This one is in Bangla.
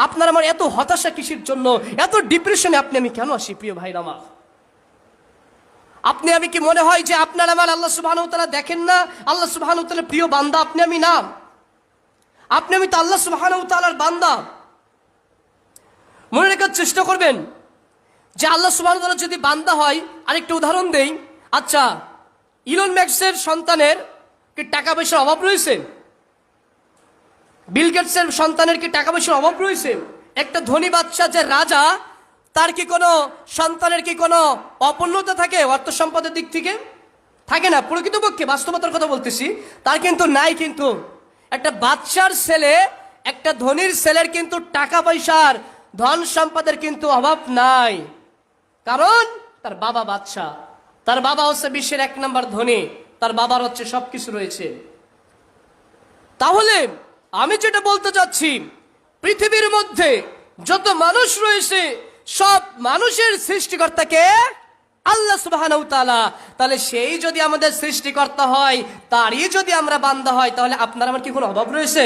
আপনার আমার এত হতাশা কিসের জন্য, এত ডিপ্রেশনে আপনি আমি কেন আসি প্রিয় ভাইরা আমার? আপনি আমি কি মনে হয় যে আপনার আমার আল্লাহ সুবহানাহু ওয়া তাআলা দেখেন না? আল্লাহ সুবহানাহু ওয়া তাআলার প্রিয় বান্দা আপনি আমি না? আপনি আমি তো আল্লাহ সুবহানাহু ওয়া তাআলার বান্দা। মনে রাখার চেষ্টা করবেন যে আল্লাহ সুবহানাহু ওয়া তাআলা যদি বান্দা হয়, আরেকটা উদাহরণ দেই। আচ্ছা, ইলন ম্যাক্সের সন্তানের কি টাকা পয়সার অভাব রয়েছে? বিল গেটসের সন্তানের কি টাকা পয়সার অভাব রয়েছে? একটা ধনী বাদশা যে রাজা, তার কি কোনো সন্তানের কি কোনো অপূর্ণতা থাকে অর্থ সম্পদের দিক থেকে? থাকে না। প্রকৃতপক্ষে বাস্তবতার কথা বলতেছি, তার কিন্তু নাই। কিন্তু একটা বাদশার ছেলে, একটা ধনীর ছেলের কিন্তু টাকা পয়সার, ধন সম্পদের কিন্তু অভাব নাই। কারণ তার বাবা বাদশা, তার বাবা হচ্ছে বিশ্বের 1 নম্বর ধনী, তার বাবার হচ্ছে সবকিছু রয়েছে। তাহলে আমি যেটা বলতে চাচ্ছি, পৃথিবীর মধ্যে যত মানুষ রয়েছে সব মানুষের সৃষ্টিকর্তাকে আল্লাহ সুবহানাহু ওয়া তাআলা। তাহলে সেই যদি আমাদের সৃষ্টিকর্তা হয়, তারই যদি আমরা বান্দা হয়, তাহলে আপনার আমার কি কোনো অভাব রয়েছে?